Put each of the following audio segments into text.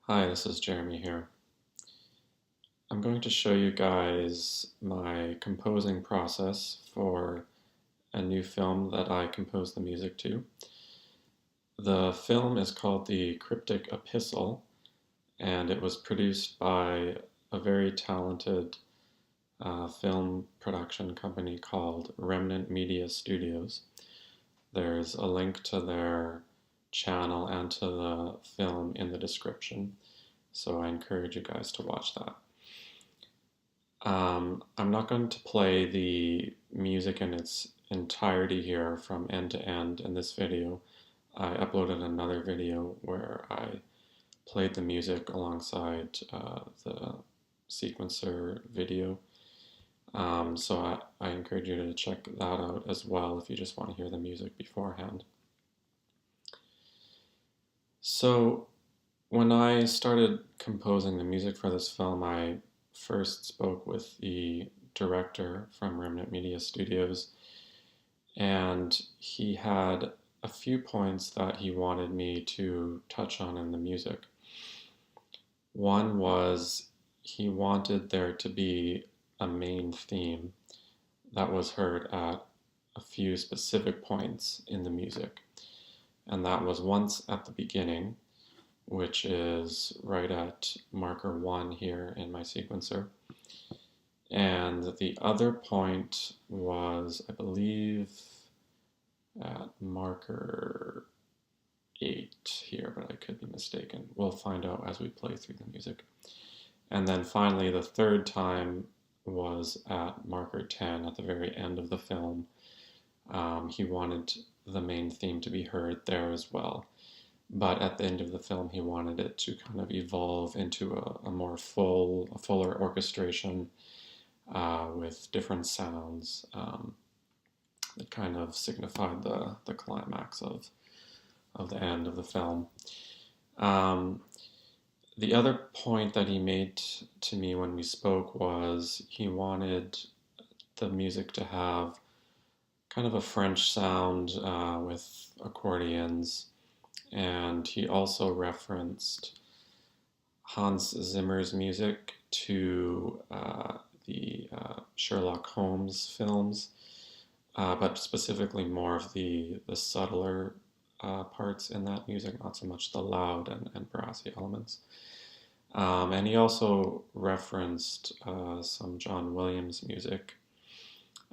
Hi, this is Jeremy here. I'm going to show you guys my composing process for a new film that I composed the music to. The film is called the Cryptic Epistle, and it was produced by a very talented film production company called Remnant Media Studios. There's a link to their channel and to the film in the description, so I encourage you guys to watch that. I'm not going to play the music in its entirety here from end to end in this video. I uploaded another video where I played the music alongside the sequencer video. So I encourage you to check that out as well if you just want to hear the music beforehand. So when I started composing the music for this film, I first spoke with the director from Remnant Media Studios, and he had a few points that he wanted me to touch on in the music. One was he wanted there to be a main theme that was heard at a few specific points in the music, and that was once at the beginning, which is right at marker 1 here in my sequencer. And the other point was, I believe, at marker 8 here, but I could be mistaken. We'll find out as we play through the music. And then finally, the third time was at marker 10 at the very end of the film. He wanted the main theme to be heard there as well. But at the end of the film, he wanted it to kind of evolve into a fuller orchestration with different sounds that kind of signified the climax of the end of the film. The other point that he made to me when we spoke was he wanted the music to have kind of a French sound with accordions. And he also referenced Hans Zimmer's music to the Sherlock Holmes films, but specifically more of the subtler parts in that music, not so much the loud and brassy elements. And he also referenced some John Williams music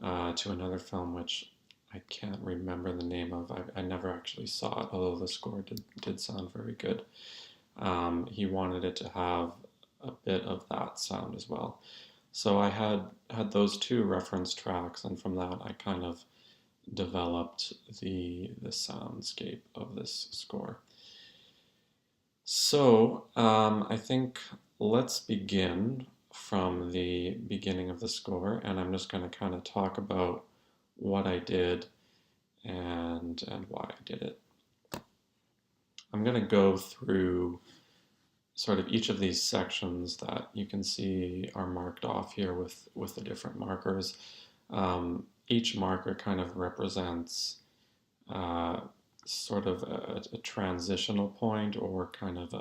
to another film, which I can't remember the name of. I never actually saw it, although the score did sound very good. He wanted it to have a bit of that sound as well. So I had those two reference tracks, and from that I kind of developed the soundscape of this score. So I think let's begin from the beginning of the score, and I'm just going to kind of talk about what I did and why I did it. I'm going to go through sort of each of these sections that you can see are marked off here with the different markers. Each marker kind of represents sort of a transitional point, or kind of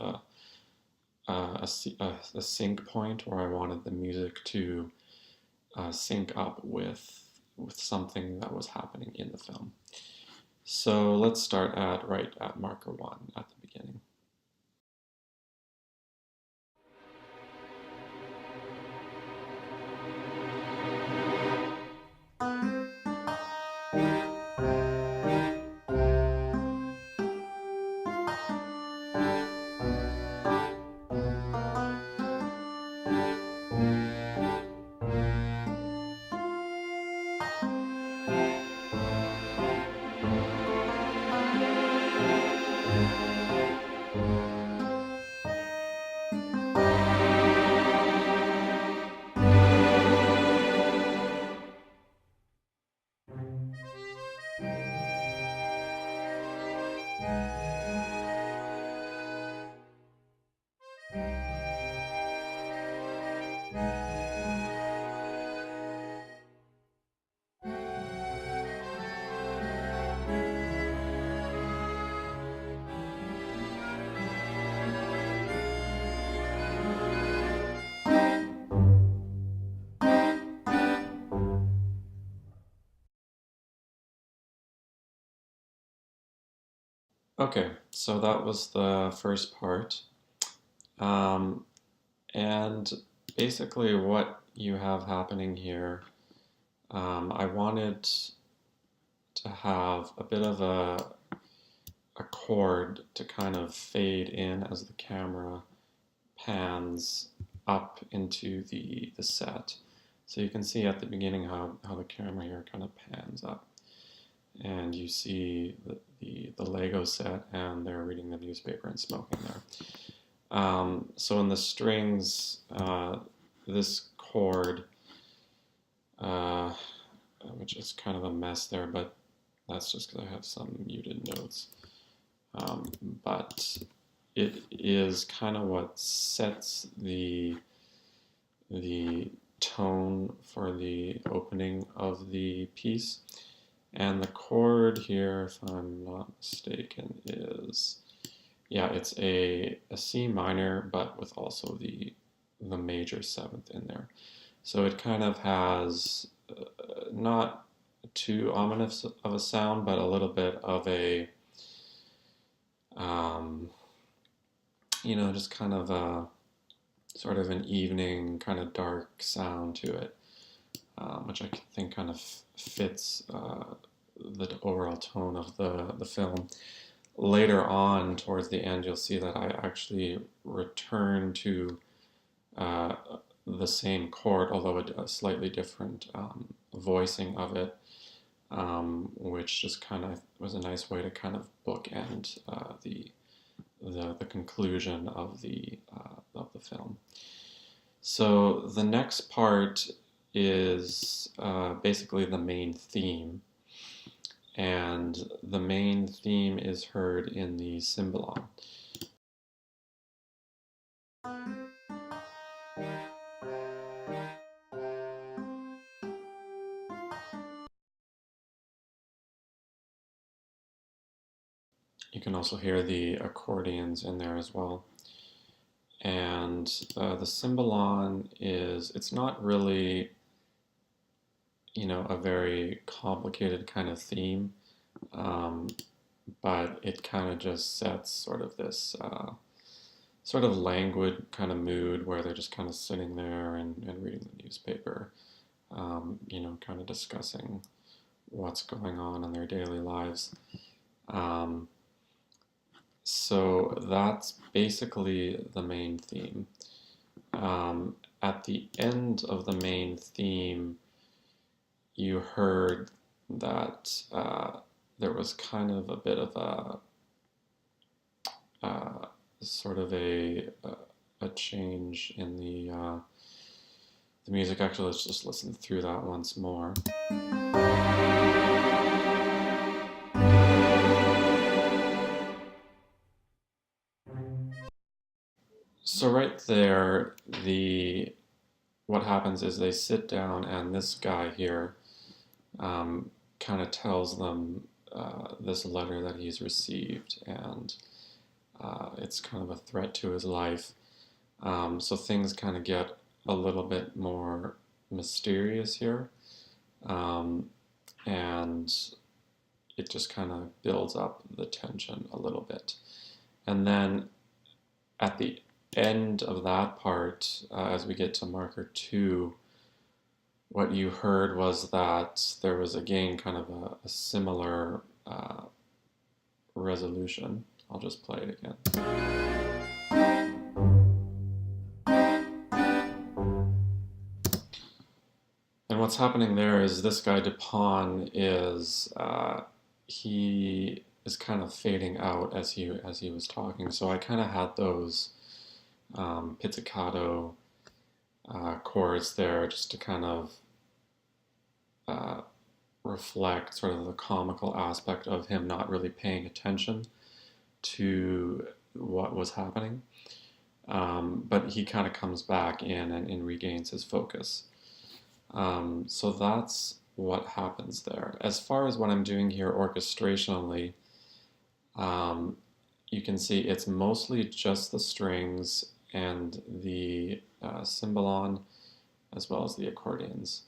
a sync point where I wanted the music to sync up with something that was happening in the film. So let's start right at marker 1 at the beginning. Okay, so that was the first part. Um, and basically, what you have happening here, I wanted to have a bit of a chord to kind of fade in as the camera pans up into the set. So you can see at the beginning how the camera here kind of pans up. And you see the Lego set, and they're reading the newspaper and smoking there. So in the strings, this chord, uh, which is kind of a mess there, but that's just because I have some muted notes. But it is kind of what sets the tone for the opening of the piece. And the chord here, if I'm not mistaken, is, yeah, it's a C minor, but with also the major seventh in there. So it kind of has not too ominous of a sound, but a little bit of a, um, just kind of a sort of an evening, kind of dark sound to it, which I think kind of fits the overall tone of the film. Later on, towards the end, you'll see that I actually return to uh, the same chord, although a slightly different voicing of it, which just kind of was a nice way to kind of bookend the conclusion of the film. So the next part is basically the main theme, and the main theme is heard in the cymbalom. You can also hear the accordions in there as well. And the cymbalom it's not really, a very complicated kind of theme, um, but it kind of just sets sort of this sort of languid kind of mood where they're just kind of sitting there and reading the newspaper, kind of discussing what's going on in their daily lives. Um, so that's basically the main theme. At the end of the main theme, you heard that there was kind of a bit of sort of a change in the music. Actually, let's just listen through that once more. So right there, what happens is they sit down, and this guy here kind of tells them this letter that he's received, and it's kind of a threat to his life. So things kind of get a little bit more mysterious here, and it just kind of builds up the tension a little bit. And then at the end of that part, as we get to marker 2, what you heard was that there was again kind of a similar resolution. I'll just play it again. And what's happening there is this guy Dupont he is kind of fading out as he was talking. So I kind of had those pizzicato chords there just to kind of reflect sort of the comical aspect of him not really paying attention to what was happening. But he kind of comes back in and regains his focus. So that's what happens there. As far as what I'm doing here orchestrationally, you can see it's mostly just the strings and the cymbalom, as well as the accordions.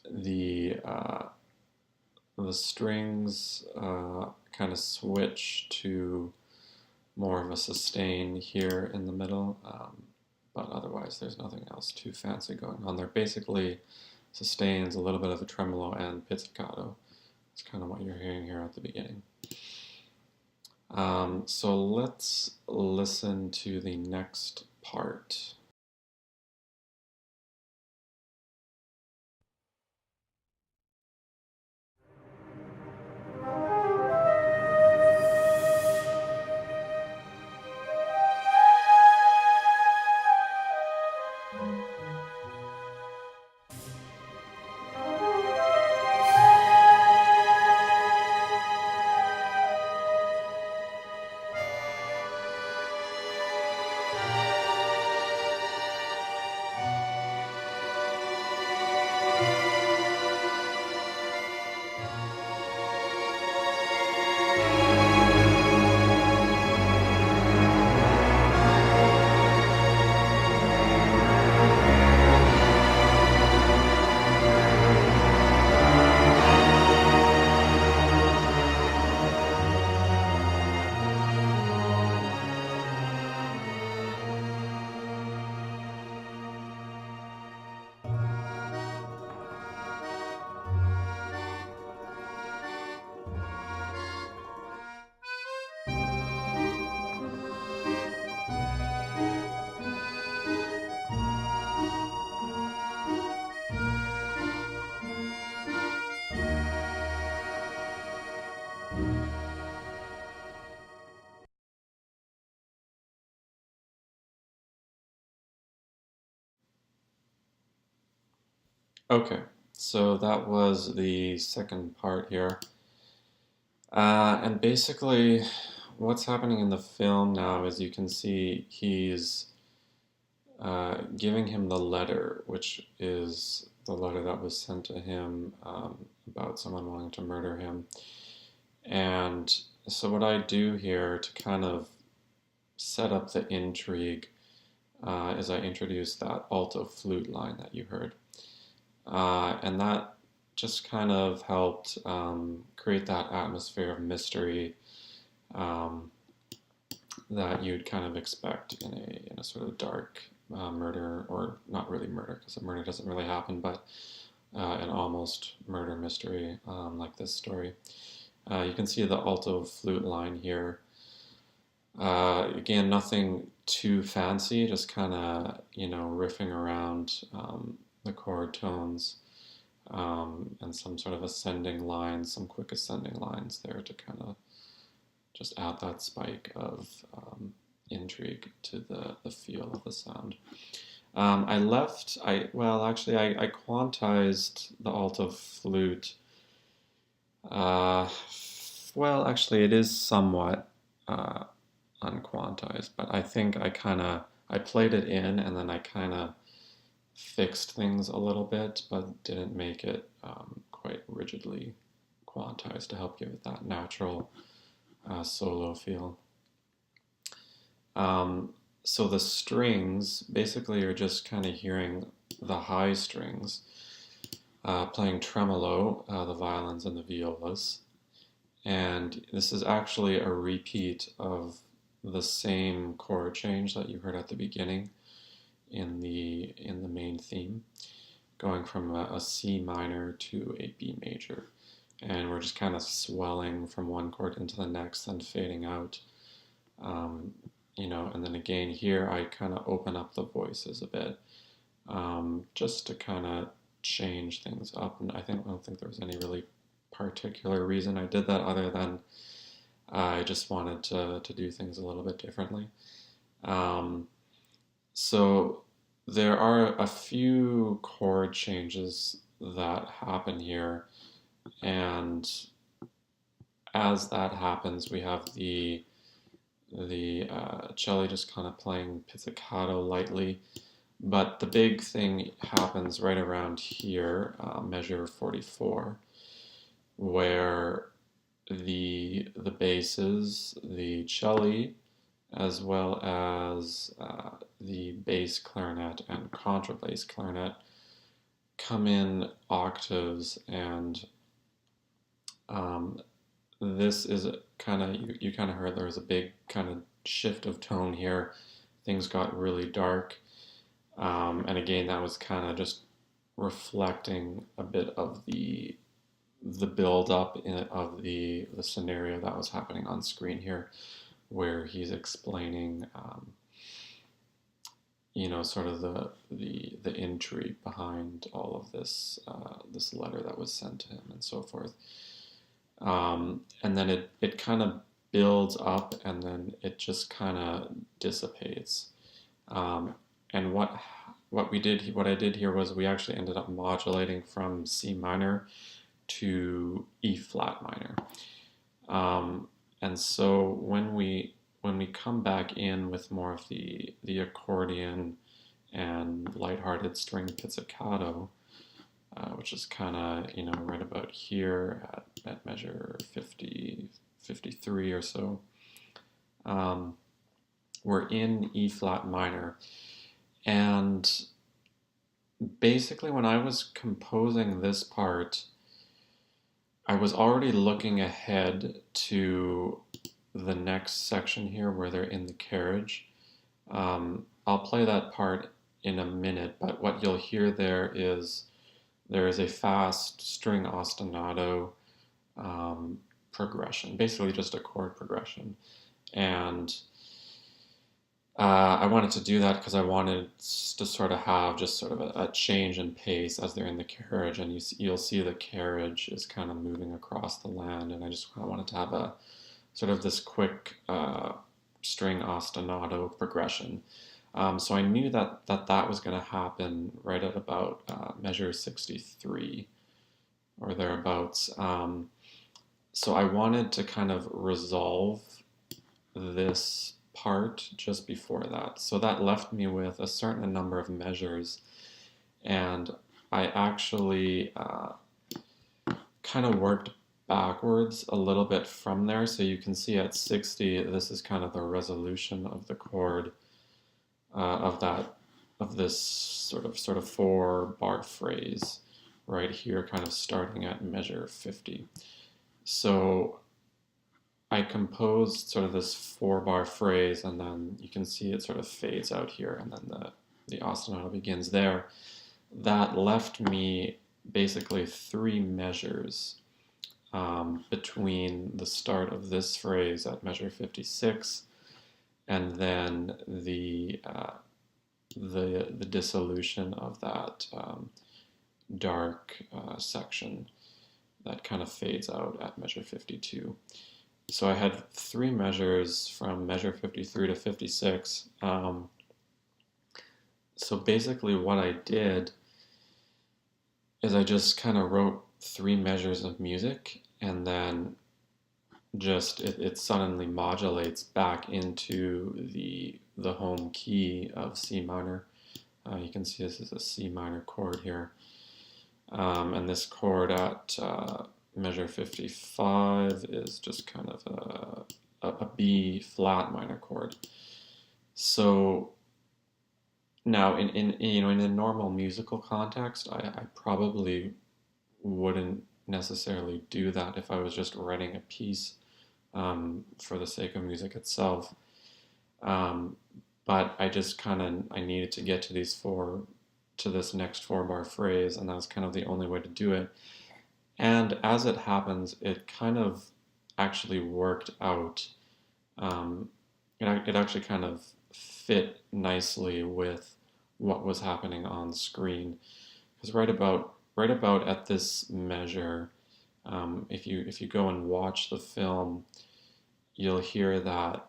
The the strings kind of switch to more of a sustain here in the middle, but otherwise there's nothing else too fancy going on there. Basically, sustains, a little bit of a tremolo, and pizzicato. That's kind of what you're hearing here at the beginning. So let's listen to the next part. Okay, so that was the second part here. And basically, what's happening in the film now is you can see he's giving him the letter, which is the letter that was sent to him about someone wanting to murder him. And so, what I do here to kind of set up the intrigue is I introduce that alto flute line that you heard. And that just kind of helped create that atmosphere of mystery that you'd kind of expect in a sort of dark murder, or not really murder, because a murder doesn't really happen, but an almost murder mystery like this story. You can see the alto flute line here. Again, nothing too fancy, just kind of, riffing around the chord tones and some sort of ascending lines, some quick ascending lines there to kind of just add that spike of intrigue to the feel of the sound. I quantized the alto flute. Well, actually, it is somewhat unquantized, but I think I played it in and then I kind of fixed things a little bit, but didn't make it quite rigidly quantized to help give it that natural solo feel. So the strings, basically you're just kind of hearing the high strings playing tremolo, the violins and the violas. And this is actually a repeat of the same chord change that you heard at the beginning in the main theme, going from a C minor to a B major. And we're just kind of swelling from one chord into the next and fading out. And then again here I kind of open up the voices a bit, just to kind of change things up. And I don't think there was any really particular reason I did that other than I just wanted to do things a little bit differently. So there are a few chord changes that happen here, and as that happens, we have the cello just kind of playing pizzicato lightly, but the big thing happens right around here, measure 44, where the basses, the cello, as well as the bass clarinet and contrabass clarinet come in octaves and Um, this is kind of, you kind of heard there was a big kind of shift of tone here. Things got really dark. And again, that was kind of just reflecting a bit of the build up of the scenario that was happening on screen here, where he's explaining, sort of the intrigue behind all of this this letter that was sent to him and so forth. And then it kind of builds up and then it just kind of dissipates. Um, and what I did here was we actually ended up modulating from C minor to E flat minor. And so when we come back in with more of the accordion and lighthearted string pizzicato, which is kind of, right about here at measure 50, 53 or so, we're in E flat minor. And basically when I was composing this part, I was already looking ahead to the next section here where they're in the carriage. I'll play that part in a minute, but what you'll hear there is a fast string ostinato progression, basically just a chord progression. And I wanted to do that because I wanted to sort of have just sort of a change in pace as they're in the carriage, and you'll see the carriage is kind of moving across the land, and I just kind of wanted to have a sort of this quick string ostinato progression. So I knew that was going to happen right at about measure 63 or thereabouts. So I wanted to kind of resolve this part just before that. So that left me with a certain number of measures, and I actually kind of worked backwards a little bit from there. So you can see at 60, this is kind of the resolution of the chord of this sort of 4-bar phrase right here, kind of starting at measure 50. So I composed sort of this 4-bar phrase, and then you can see it sort of fades out here, and then the ostinato begins there. That left me basically 3 measures between the start of this phrase at measure 56 and then the dissolution of that dark section that kind of fades out at measure 52. So I had 3 measures from measure 53 to 56. So basically what I did is I just kind of wrote 3 measures of music, and then just it suddenly modulates back into the home key of C minor. You can see this is a C minor chord here. And this chord at measure 55 is just kind of a B flat minor chord. So now in a normal musical context, I probably wouldn't necessarily do that if I was just writing a piece for the sake of music itself. But I just kind of I needed to get to this next 4-bar phrase, and that was kind of the only way to do it. And as it happens, it kind of actually worked out. It actually kind of fit nicely with what was happening on screen, because right about at this measure, if you go and watch the film, you'll hear that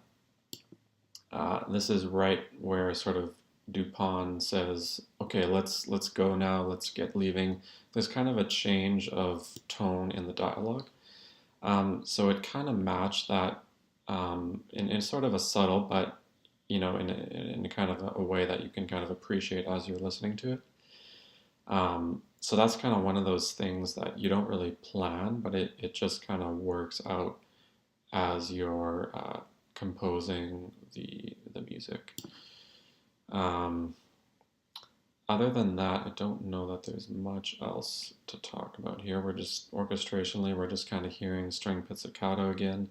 this is right where sort of Dupont says, "Okay, let's go now. Let's get leaving." There's kind of a change of tone in the dialogue, so it kind of matched that in sort of a subtle, but in kind of a way that you can kind of appreciate as you're listening to it. So that's kind of one of those things that you don't really plan, but it just kind of works out as you're composing the music. other than that, I don't know that there's much else to talk about here. We're just orchestrationally, we're just kind of hearing string pizzicato again,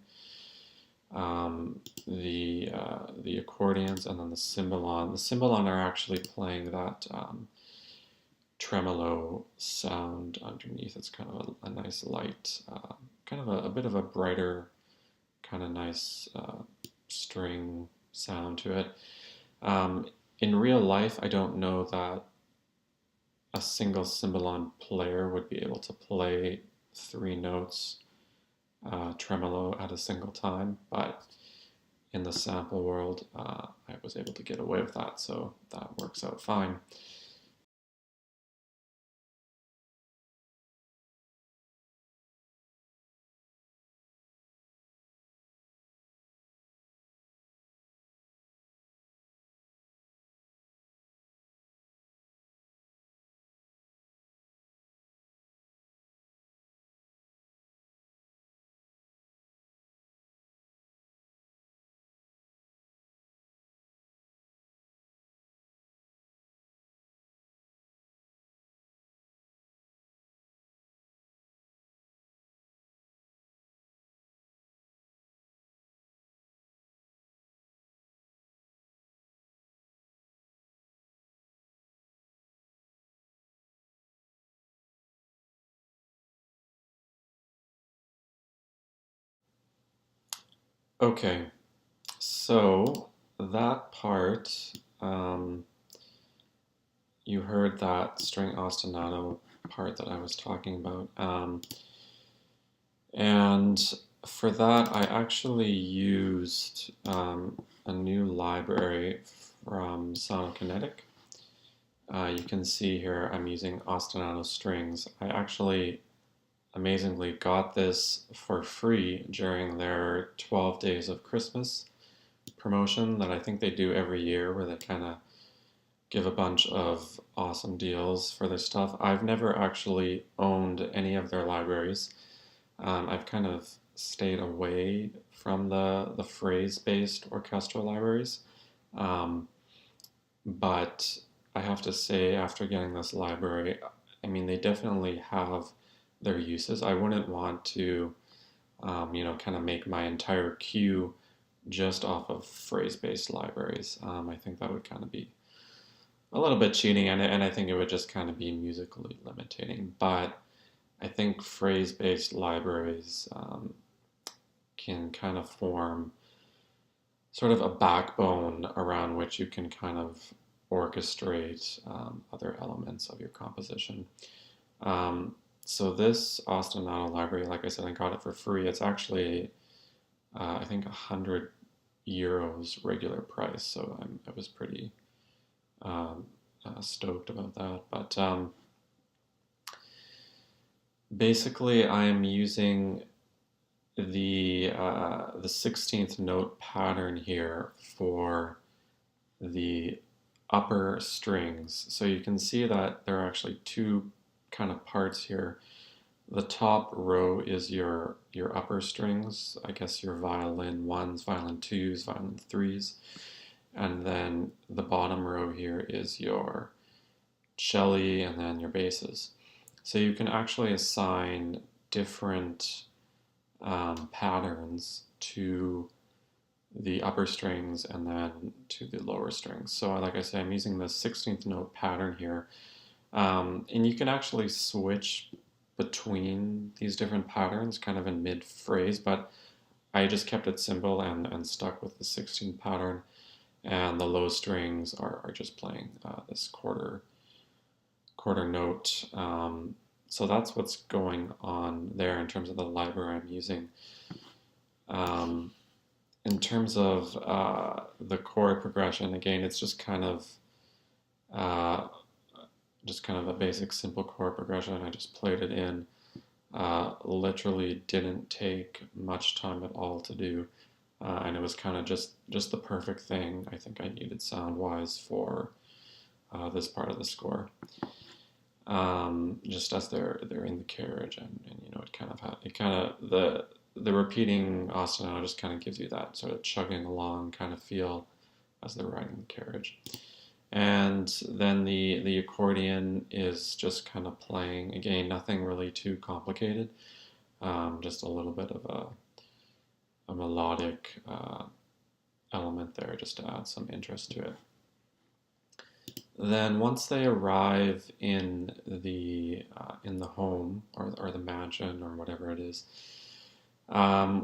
the accordions, and then the cymbalon. The cymbalon are actually playing that tremolo sound underneath. It's kind of a nice light, kind of a bit of a brighter, kind of nice string sound to it. In real life, I don't know that a single cymbalon player would be able to play three notes tremolo at a single time, but in the sample world, I was able to get away with that, so that works out fine. Okay, so that part, um, you heard that string ostinato part that I was talking about. And for that, I actually used a new library from Sonokinetic. You can see here I'm using ostinato strings. I actually amazingly got this for free during their 12 Days of Christmas promotion that I think they do every year, where they kind of give a bunch of awesome deals for their stuff. I've never actually owned any of their libraries. I've kind of stayed away from the phrase-based orchestral libraries. Um, but I have to say, after getting this library, I mean, they definitely have their uses. I wouldn't want to, kind of make my entire queue just off of phrase-based libraries. I think that would kind of be a little bit cheating, and I think it would just kind of be musically limiting. But I think phrase-based libraries can kind of form sort of a backbone around which you can kind of orchestrate other elements of your composition. Um, so this Ostinato library, like I said, I got it for free. It's actually, I think, €100 regular price. So I was pretty um, stoked about that. But basically, I'm using the 16th note pattern here for the upper strings. So you can see that there are actually two kind of parts here. The top row is your upper strings, I guess your violin ones, violin twos, violin threes, and then the bottom row here is your cello and then your basses. So you can actually assign different patterns to the upper strings and then to the lower strings. So like I say, I'm using the 16th note pattern here. And you can actually switch between these different patterns kind of in mid-phrase, but I just kept it simple and stuck with the 16th pattern, and the low strings are just playing this quarter note. So that's what's going on there in terms of the library I'm using. In terms of the chord progression, again, it's uh, just kind of a basic simple chord progression. I just played it in. Literally didn't take much time at all to do, and it was kind of just the perfect thing I think I needed sound wise for this part of the score. Just as they're in the carriage, and it kind of the repeating ostinato just kind of gives you that sort of chugging along kind of feel as they're riding the carriage. And then the accordion is just kind of playing, again, nothing really too complicated, just a little bit of a melodic element there just to add some interest to it. Then once they arrive in the home or the mansion or whatever it is,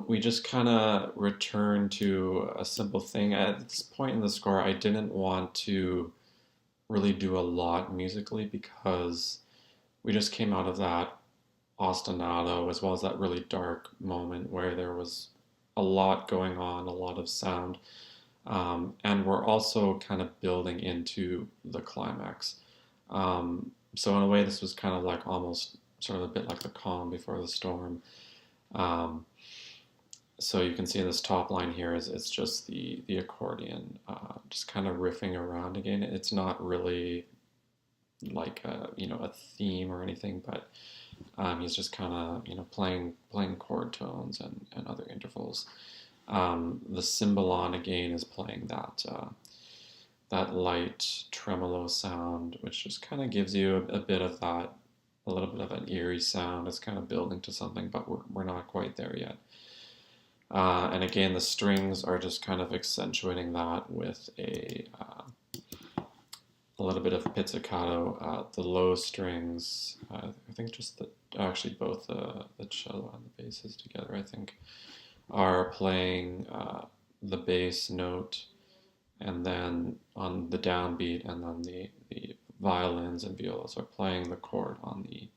we just kind of return to a simple thing. At this point in the score, I didn't want to really do a lot musically because we just came out of that ostinato as well as that really dark moment where there was a lot going on, a lot of sound. And we're also kind of building into the climax. So in a way, this was kind of like almost sort of a bit like the calm before the storm. Um, so you can see this top line here is it's just the accordion, just kind of riffing around again. It's not really like a theme or anything, but he's just kind of playing chord tones and other intervals. The cymbalon again is playing that light tremolo sound, which just kind of gives you a bit of that, a little bit of an eerie sound. It's kind of building to something, but we're not quite there yet. And again, the strings are just kind of accentuating that with a little bit of pizzicato. The low strings, I think just actually both the cello and the basses together, I think, are playing the bass note, and then on the downbeat, and then the violins and violas are playing the chord on the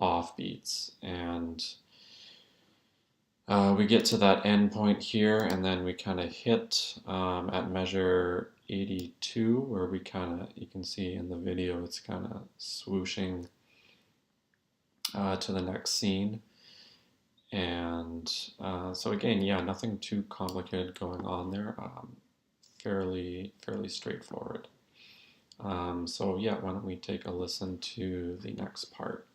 offbeats. And we get to that end point here, and then we kind of hit at measure 82, where we kind of, you can see in the video, it's kind of swooshing to the next scene. And so again, yeah, nothing too complicated going on there. Fairly straightforward. So yeah, why don't we take a listen to the next part.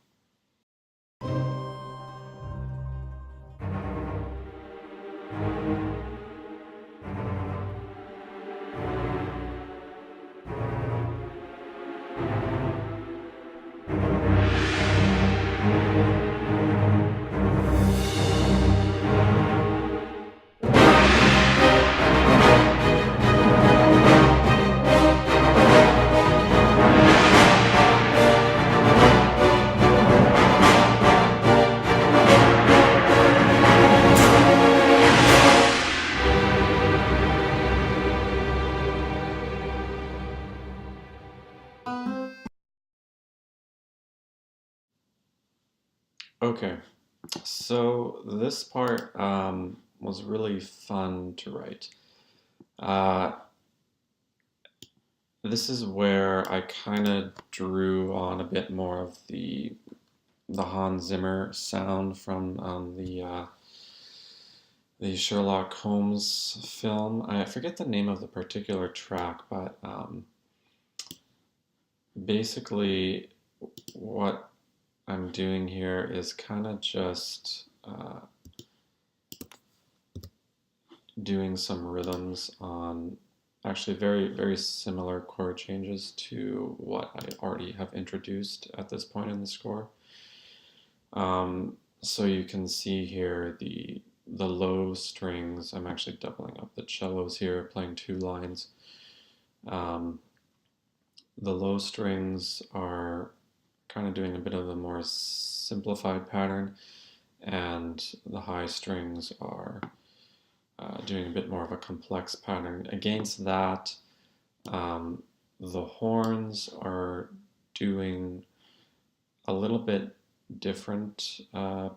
Okay, so this part was really fun to write. Uh, this is where I kind of drew on a bit more of the Hans Zimmer sound from the Sherlock Holmes film. I forget the name of the particular track, but basically what I'm doing here is kind of just doing some rhythms on actually very similar chord changes to what I already have introduced at this point in the score. So you can see here the low strings. I'm actually doubling up the cellos here, playing two lines. The low strings are kind of doing a bit of a more simplified pattern, and the high strings are doing a bit more of a complex pattern. Against that, the horns are doing a little bit different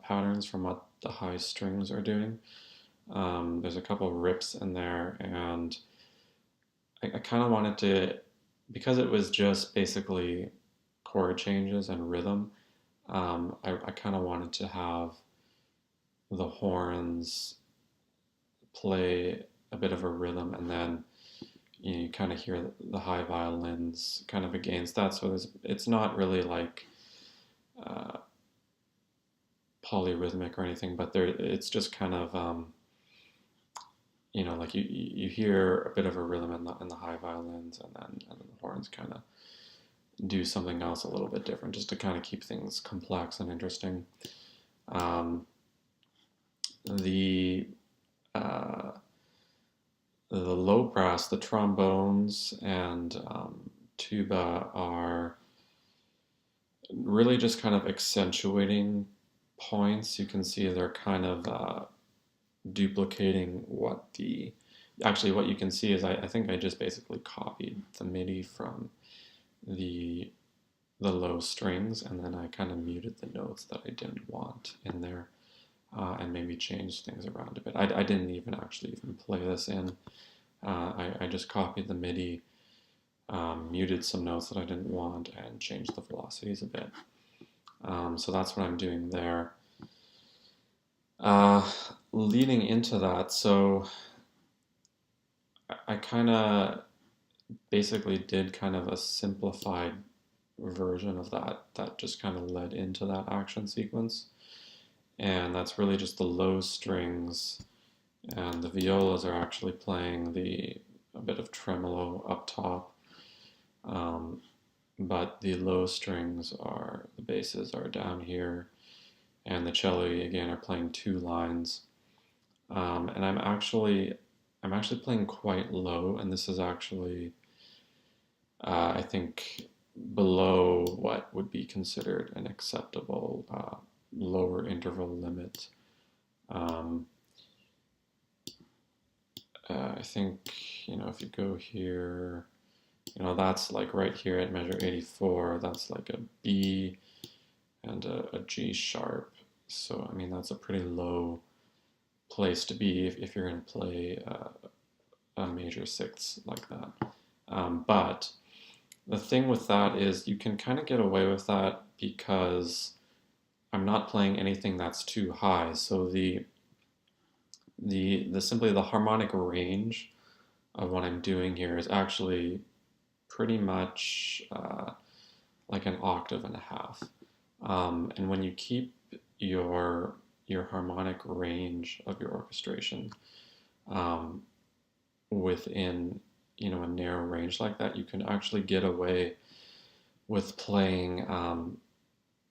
patterns from what the high strings are doing. There's a couple of rips in there, and I kind of wanted to, because it was just basically chord changes and rhythm, I kind of wanted to have the horns play a bit of a rhythm, and then you kind of hear the high violins kind of against that. So it's not really like polyrhythmic or anything, but it's just kind of like you hear a bit of a rhythm in the high violins, and then the horns kind of do something else a little bit different, just to kind of keep things complex and interesting. Um, the uh, the low brass, the trombones and tuba are really just kind of accentuating points. You can see they're kind of duplicating what you can see is I think I just basically copied the MIDI from the low strings, and then I kind of muted the notes that I didn't want in there, and maybe changed things around a bit. I didn't even actually even play this in. I just copied the MIDI, muted some notes that I didn't want, and changed the velocities a bit. So that's what I'm doing there. Leading into that, so I kind of basically did kind of a simplified version of that just kind of led into that action sequence. And that's really just the low strings, and the violas are actually playing a bit of tremolo up top. But the low strings the basses are down here, and the cello again are playing two lines. And I'm actually playing quite low, and this is actually I think below what would be considered an acceptable lower interval limit. I think, if you go here, that's like right here at measure 84, that's like a B and a G sharp. So, I mean, that's a pretty low place to be if you're going to play a major sixth like that. But the thing with that is you can kind of get away with that because I'm not playing anything that's too high. So simply the harmonic range of what I'm doing here is actually pretty much like an octave and a half. And when you keep your harmonic range of your orchestration within a narrow range like that, you can actually get away with playing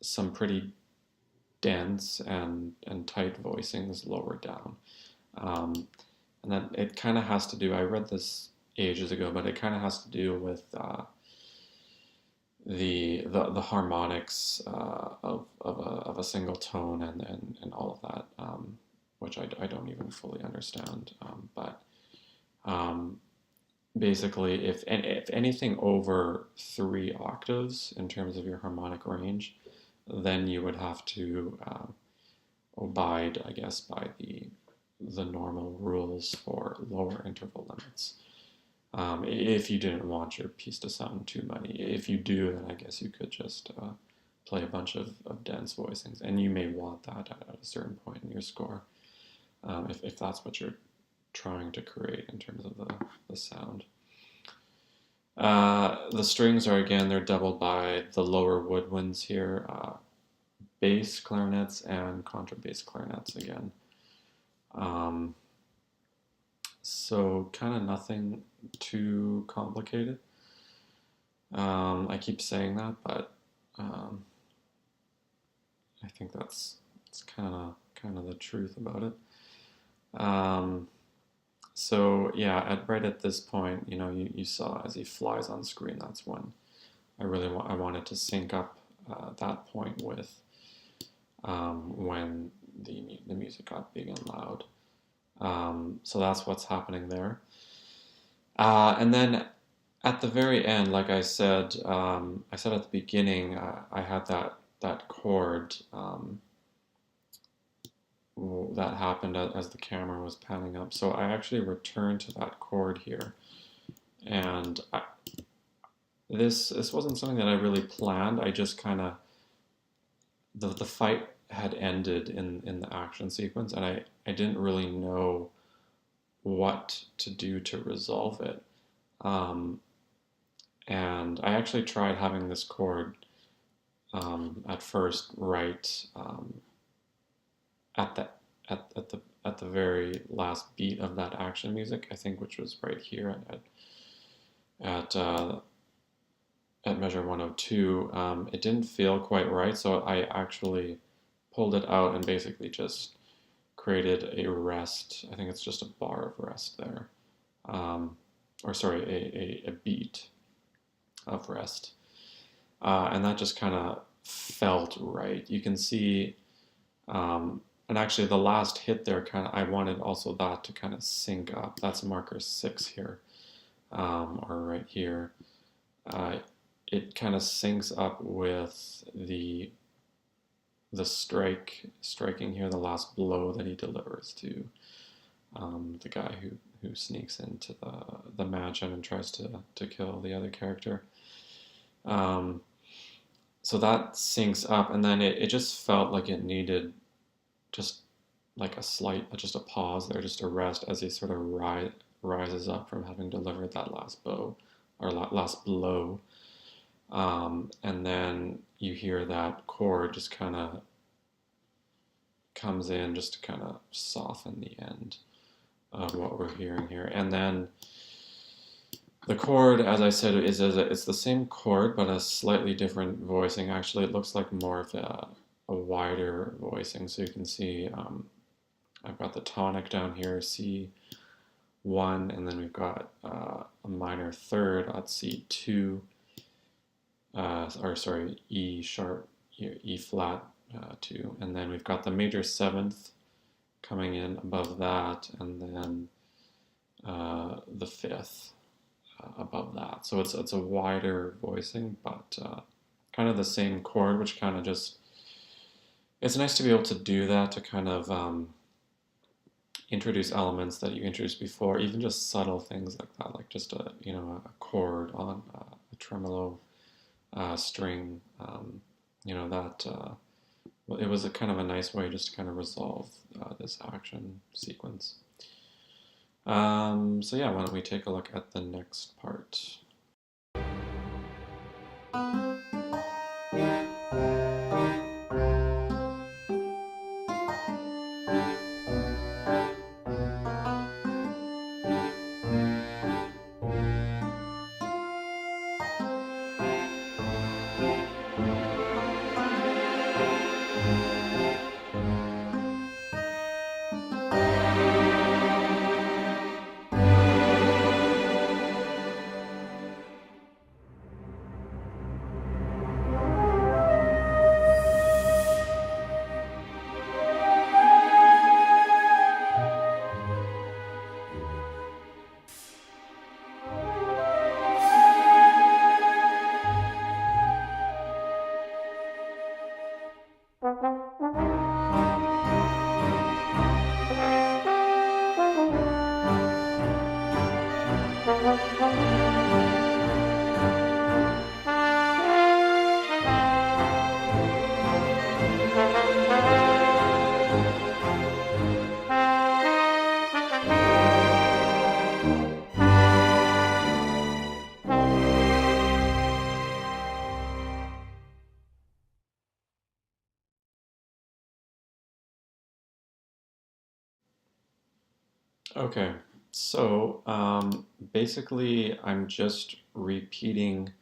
some pretty dense and tight voicings lower down. And that it kind of has to do, I read this ages ago, but it kind of has to do with the harmonics of a single tone and all of that, which I don't even fully understand. But basically, if anything over 3 octaves in terms of your harmonic range, then you would have to abide, I guess, by the normal rules for lower interval limits. If you didn't want your piece to sound too muddy. If you do, then I guess you could just play a bunch of dense voicings, and you may want that at a certain point in your score, if that's what you're trying to create in terms of the sound. The strings are, again, they're doubled by the lower woodwinds here, bass clarinets and contrabass clarinets again. So kind of nothing too complicated. I keep saying that, but I think that's kind of the truth about it. So yeah, right at this point, you saw as he flies on screen, that's when I wanted to sync up that point with when the music got big and loud. So that's what's happening there. And then at the very end, like I said at the beginning, I had that chord that happened as the camera was panning up. So I actually returned to that chord here, and this wasn't something that I really planned. I just kind of the fight had ended in the action sequence, and I didn't really know what to do to resolve it. And I actually tried having this chord at first right at the at the very last beat of that action music, I think, which was right here at at measure 102, it didn't feel quite right, so I actually pulled it out and basically just created a rest. I think it's just a bar of rest there, or sorry, a beat of rest, and that just kind of felt right. You can see, and actually the last hit there, kind of, I wanted also that to kind of sync up. That's marker 6 here, or right here. It kind of syncs up with the striking here, the last blow that he delivers to the guy who sneaks into the mansion and tries to kill the other character. So that syncs up, and then it just felt like it needed just like just a pause there, just a rest as he sort of rises up from having delivered that last bow or last blow. And then you hear that chord just kind of comes in just to kind of soften the end of what we're hearing here. And then the chord, as I said, it's the same chord, but a slightly different voicing. Actually, it looks like more of a wider voicing. So you can see I've got the tonic down here, C1, and then we've got a minor third at C2, or sorry, E sharp, E flat 2, and then we've got the major 7th coming in above that, and then the 5th above that. So it's a wider voicing, but kind of the same chord, which kind of just, it's nice to be able to do that, to kind of introduce elements that you introduced before, even just subtle things like that, like just a chord on a tremolo string, that it was a kind of a nice way just to kind of resolve this action sequence. So yeah, why don't we take a look at the next part. Okay, so basically I'm just repeating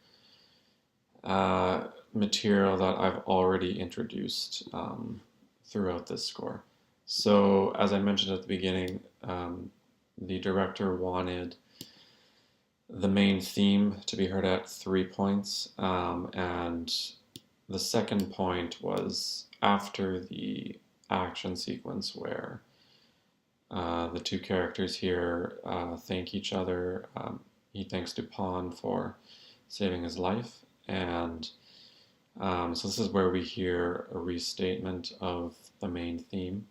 material that I've already introduced throughout this score. So as I mentioned at the beginning, the director wanted the main theme to be heard at 3 points, and the second point was after the action sequence where the two characters here thank each other. He thanks Dupin for saving his life, and so this is where we hear a restatement of the main theme.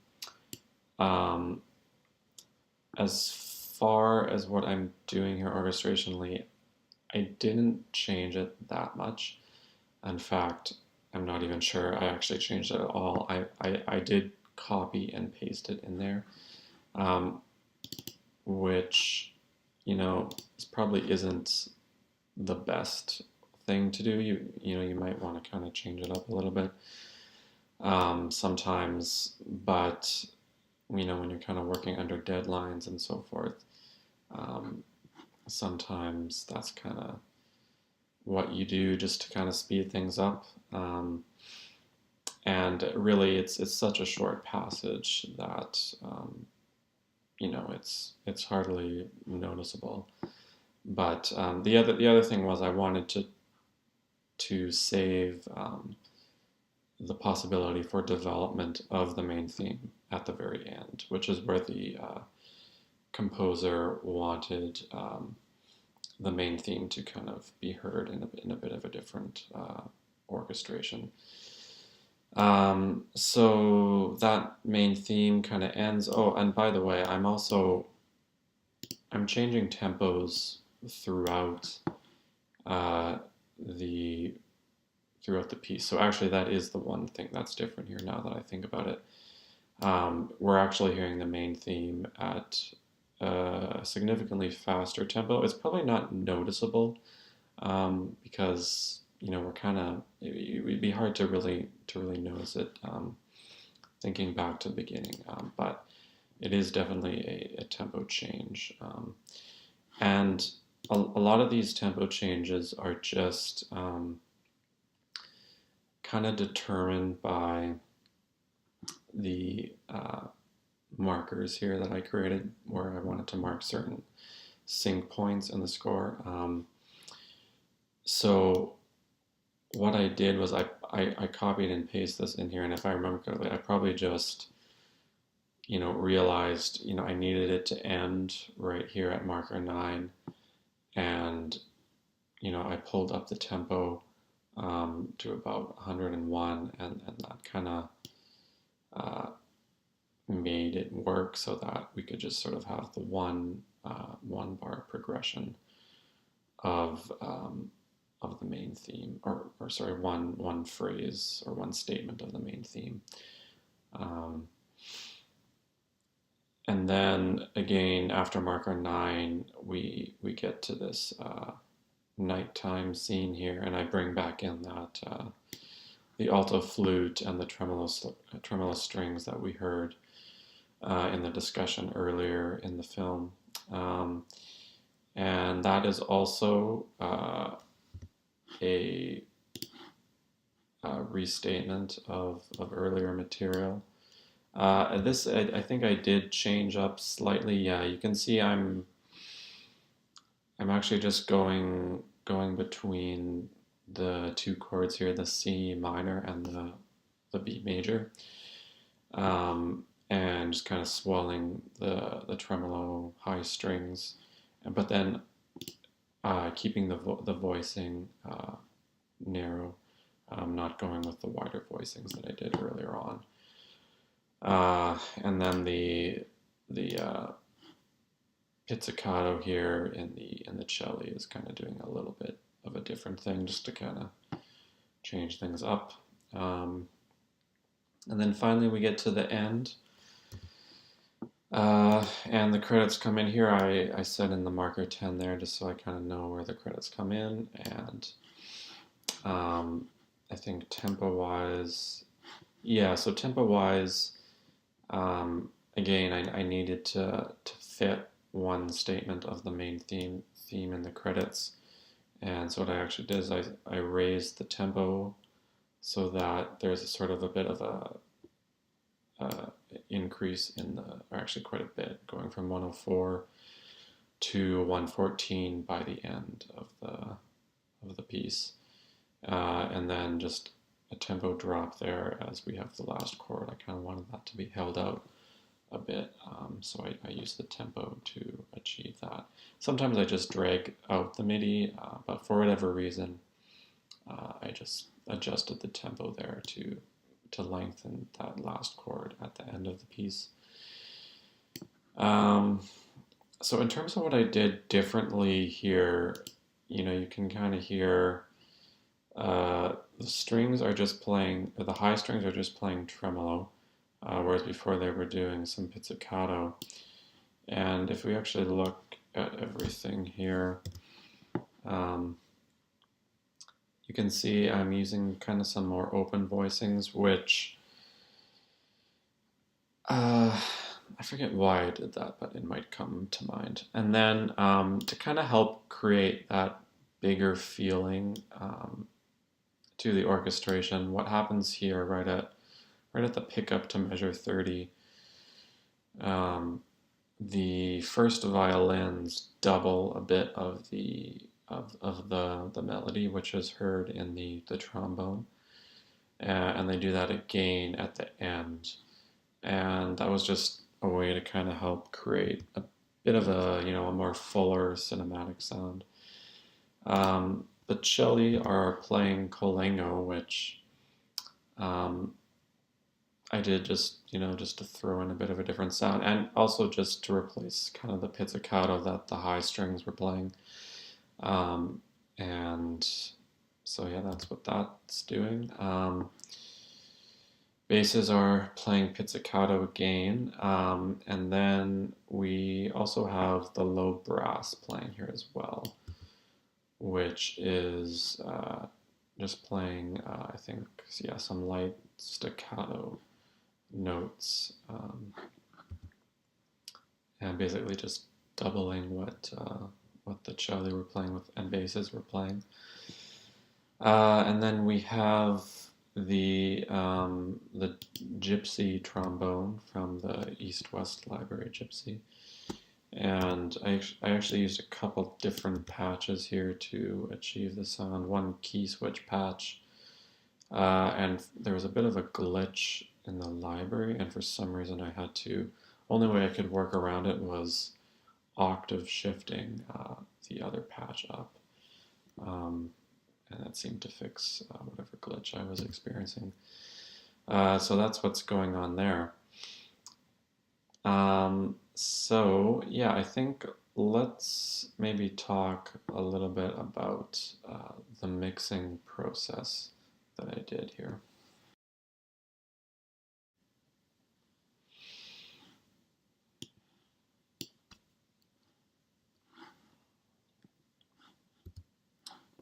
As far as what I'm doing here orchestrationally, I didn't change it that much. In fact, I'm not even sure I actually changed it at all. I did copy and paste it in there. Which, probably isn't the best thing to do. You might want to kind of change it up a little bit sometimes, but when you're kind of working under deadlines and so forth, um, sometimes that's kind of what you do just to kind of speed things up. And really, it's such a short passage that it's hardly noticeable. But the other thing was I wanted to save the possibility for development of the main theme at the very end, which is where the composer wanted the main theme to kind of be heard in a bit of a different orchestration. So that main theme kind of ends. Oh, and by the way, I'm changing tempos throughout uh, the throughout the piece. So actually, that is the one thing that's different here now that I think about it. We're actually hearing the main theme at a significantly faster tempo. It's probably not noticeable because we're kind of it would be hard to really notice it thinking back to the beginning, but it is definitely a tempo change, and a lot of these tempo changes are just kind of determined by the markers here that I created where I wanted to mark certain sync points in the score. So what I did was I copied and pasted this in here, and if I remember correctly, I probably just realized I needed it to end right here at marker 9, and I pulled up the tempo to about 101, and that kind of made it work so that we could just sort of have the one bar progression of the main theme, or sorry, one phrase or one statement of the main theme. And then again, after marker 9, we get to this nighttime scene here, and I bring back in that the alto flute and the tremolo strings that we heard in the discussion earlier in the film. And that is also a restatement of earlier material. This I think I did change up slightly. Yeah, you can see I'm actually just going between the two chords here, the C minor and the B major, and just kind of swelling the tremolo high strings, but then keeping the voicing narrow, not going with the wider voicings that I did earlier on. And then the pizzicato here in the cello is kind of doing a little bit of a different thing, just to kind of change things up. And then finally we get to the end, and the credits come in here. I set in the marker 10 there just so I kind of know where the credits come in, and I think tempo-wise, yeah, so tempo-wise, again, I needed to fit one statement of the main theme in the credits, and so what I actually did is I raised the tempo so that there's a sort of a bit of a increase or actually quite a bit, going from 104 to 114 by the end of the piece, and then just a tempo drop there as we have the last chord. I kind of wanted that to be held out a bit, so I use the tempo to achieve that. Sometimes I just drag out the MIDI, but for whatever reason, I just adjusted the tempo there to lengthen that last chord at the end of the piece. So in terms of what I did differently here, you can kind of hear the strings are just playing, the high strings are just playing tremolo, whereas before they were doing some pizzicato. And if we actually look at everything here, you can see I'm using kind of some more open voicings, which I forget why I did that, but it might come to mind. And then to kind of help create that bigger feeling to the orchestration, what happens here right at the pickup to measure 30, um, the first violins double a bit of the melody, which is heard in the trombone, and they do that again at the end, and that was just a way to kind of help create a bit of a more fuller cinematic sound. The celli are playing Colengo, which um, I did just to throw in a bit of a different sound, and also just to replace kind of the pizzicato that the high strings were playing. And so yeah, that's what that's doing. Basses are playing pizzicato again, and then we also have the low brass playing here as well, which is just playing, I think, yeah, some light staccato notes, and basically just doubling what the cello were playing with and basses were playing. And then we have the Gypsy trombone from the East-West Library Gypsy. And I actually used a couple different patches here to achieve the sound. One key switch patch, and there was a bit of a glitch in the library, and for some reason I had to. Only way I could work around it was octave shifting the other patch up, and that seemed to fix whatever glitch I was experiencing. So that's what's going on there. So yeah, I think let's maybe talk a little bit about the mixing process that I did here.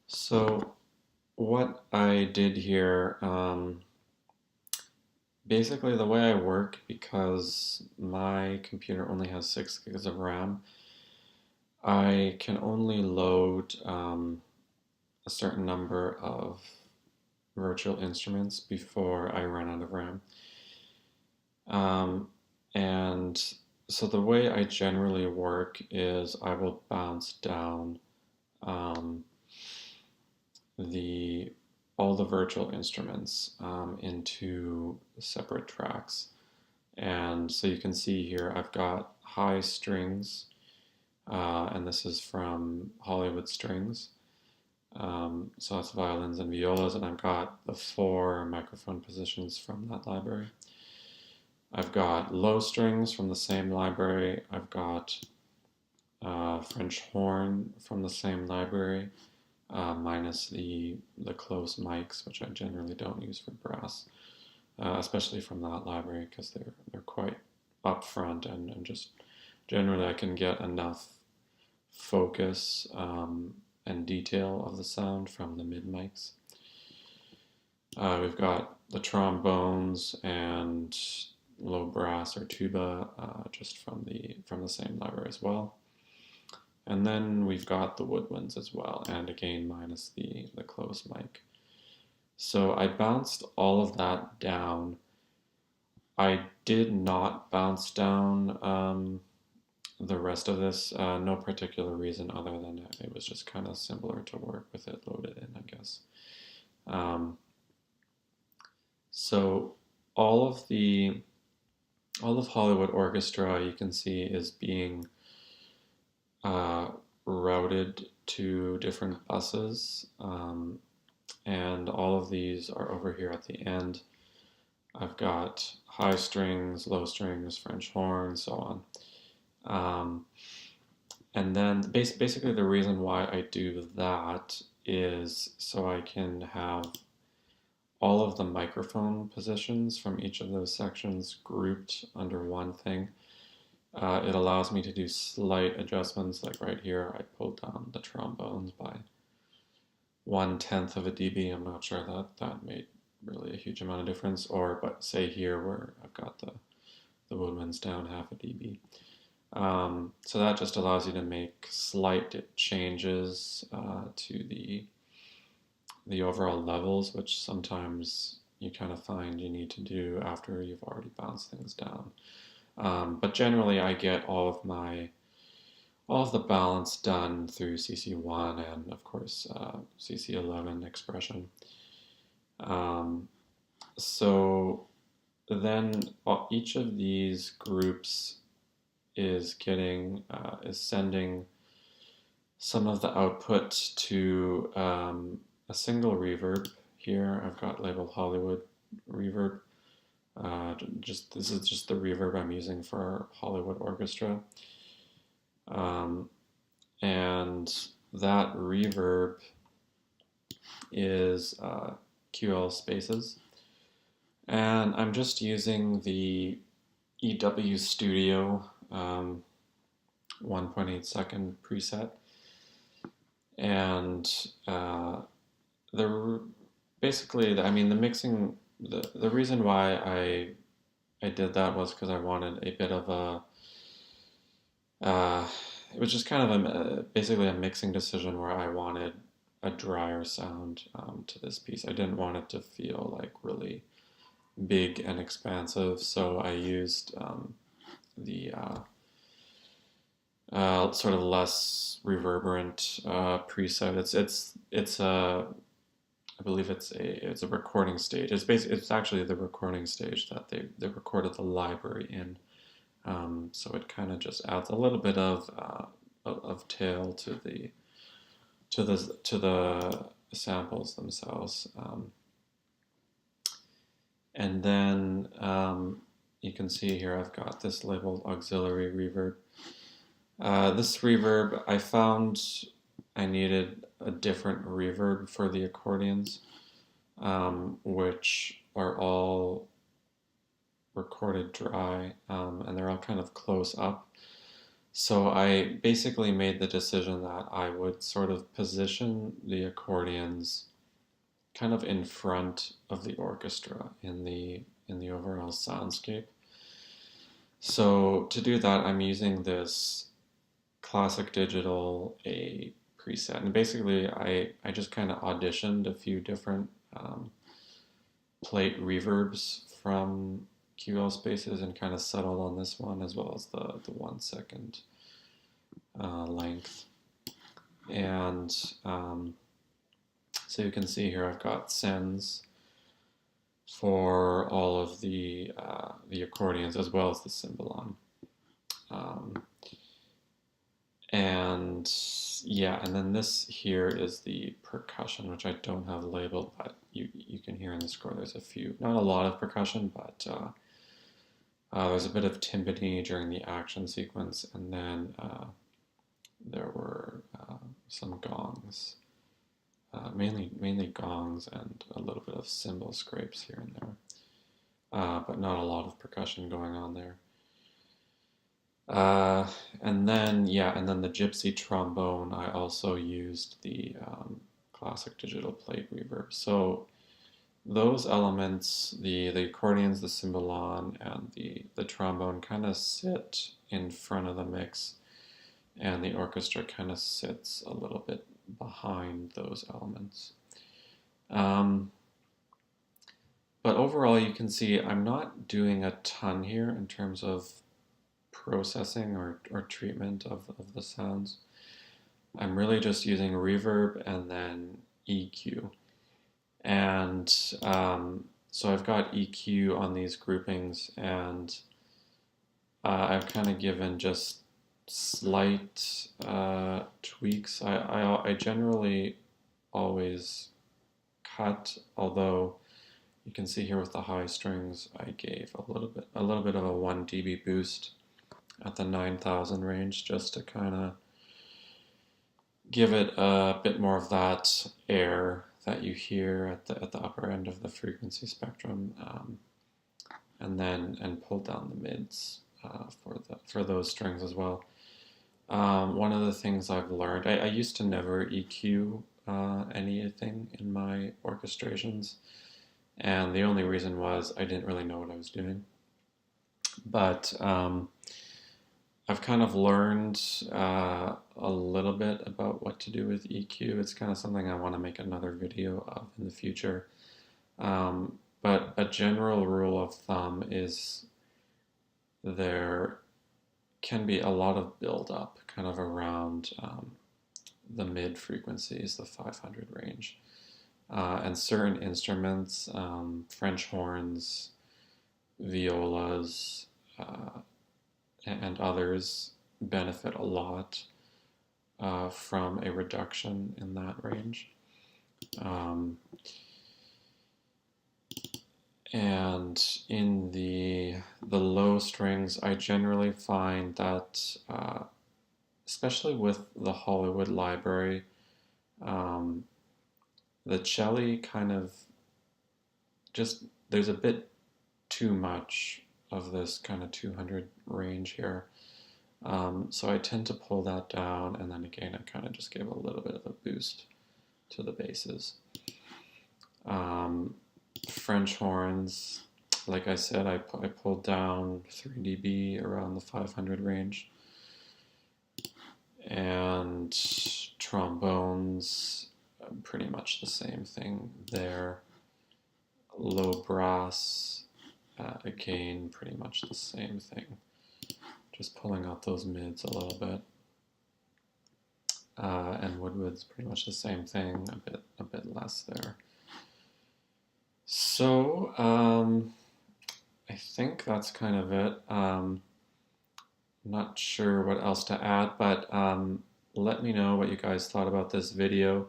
So what I did here, basically the way I work, because my computer only has 6 gigs of RAM, I can only load a certain number of virtual instruments before I run out of RAM. And so the way I generally work is I will bounce down um, the all the virtual instruments into separate tracks. And so you can see here I've got high strings, and this is from Hollywood Strings. So that's violins and violas, and I've got the 4 microphone positions from that library. I've got low strings from the same library. I've got French horn from the same library, minus the close mics, which I generally don't use for brass, especially from that library because they're quite upfront and just generally I can get enough focus and detail of the sound from the mid mics. We've got the trombones and low brass or tuba, just from the same library as well. And then we've got the woodwinds as well, and again minus the close mic. So I bounced all of that down. I did not bounce down the rest of this, no particular reason other than it was just kind of simpler to work with it loaded in, I guess. So all of Hollywood Orchestra, you can see, is being routed to different buses, and all of these are over here at the end. I've got high strings, low strings, French horn, so on. And then basically the reason why I do that is so I can have all of the microphone positions from each of those sections grouped under one thing. It allows me to do slight adjustments, like right here I pulled down the trombones by 1/10 of a dB. I'm not sure that made really a huge amount of difference. Or but say here where I've got the the Woodwinds down half a dB. So that just allows you to make slight changes to the overall levels, which sometimes you kind of find you need to do after you've already bounced things down. But generally, I get all of the balance done through CC1 and, of course, CC11 expression. So then each of these groups is sending some of the output to a single reverb. Here I've got labeled Hollywood reverb. This is just the reverb I'm using for Hollywood Orchestra. And that reverb is QL spaces. And I'm just using the EW Studio 1.8 second preset. And the mixing, the reason why I did that was because I wanted a bit of it was just kind of basically a mixing decision where I wanted a drier sound to this piece. I didn't want it to feel like really big and expansive, so I used the sort of less reverberant preset. I believe it's a recording stage. It's actually the recording stage that they recorded the library in. So it kind of just adds a little bit of tail to the samples themselves. And then you can see here I've got this labeled auxiliary reverb. This reverb, I found I needed a different reverb for the accordions, which are all recorded dry, and they're all kind of close up. So I basically made the decision that I would sort of position the accordions kind of in front of the orchestra in the overall soundscape. So to do that, I'm using this Classic Digital A preset, and basically I just kind of auditioned a few different plate reverbs from QL spaces and kind of settled on this one, as well as the 1 second length. And so you can see here I've got sends for all of the accordions as well as the cymbalon. And then this here is the percussion, which I don't have labeled, but you can hear in the score there's a few, not a lot of percussion, but there's a bit of timpani during the action sequence, and then there were some gongs, mainly gongs and a little bit of cymbal scrapes here and there, but not a lot of percussion going on there. And then the Gypsy trombone, I also used the Classic Digital plate reverb. So those elements, the accordions, the cymbalon, and the trombone kind of sit in front of the mix, and the orchestra kind of sits a little bit behind those elements. But overall, you can see I'm not doing a ton here in terms of processing or treatment of the sounds. I'm really just using reverb and then EQ. And so I've got EQ on these groupings, and I've kind of given just slight tweaks. I generally always cut, although you can see here with the high strings I gave a little bit of a 1 dB boost at the 9,000 range, just to kind of give it a bit more of that air that you hear at the upper end of the frequency spectrum, and pull down the mids for those strings as well. One of the things I've learned, I used to never EQ anything in my orchestrations, and the only reason was I didn't really know what I was doing. But I've kind of learned a little bit about what to do with EQ. It's kind of something I want to make another video of in the future. But a general rule of thumb is there can be a lot of build-up kind of around the mid frequencies, the 500 range. And certain instruments, French horns, violas, and others benefit a lot from a reduction in that range. And in the low strings, I generally find that, especially with the Hollywood library, the cello kind of just, there's a bit too much of this kind of 200 range here. So I tend to pull that down, and then again, I kind of just gave a little bit of a boost to the basses. French horns, like I said, I pulled down 3 dB around the 500 range. And trombones, pretty much the same thing there. Low brass, again, pretty much the same thing. Just pulling out those mids a little bit. And woodwinds, pretty much the same thing, a bit less there. So, I think that's kind of it. Not sure what else to add, but let me know what you guys thought about this video.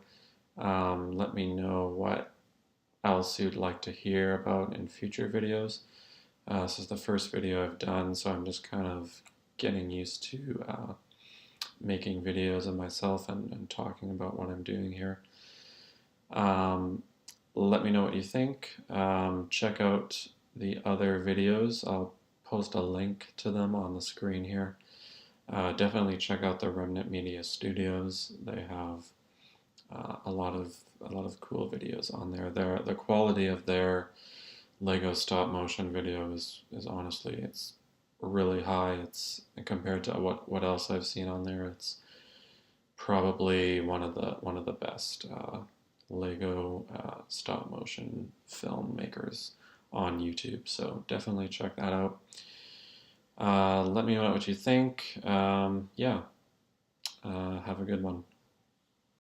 Let me know what else you'd like to hear about in future videos. This is the first video I've done, so I'm just kind of getting used to making videos of myself and talking about what I'm doing here. Let me know what you think. Check out the other videos. I'll post a link to them on the screen here. Definitely check out the Remnant Media Studios. They have a lot of cool videos on there. The quality of their Lego stop motion video is honestly, it's really high. It's compared to what else I've seen on there. It's probably one of the best Lego stop motion filmmakers on YouTube. So definitely check that out. Let me know what you think. Yeah, have a good one.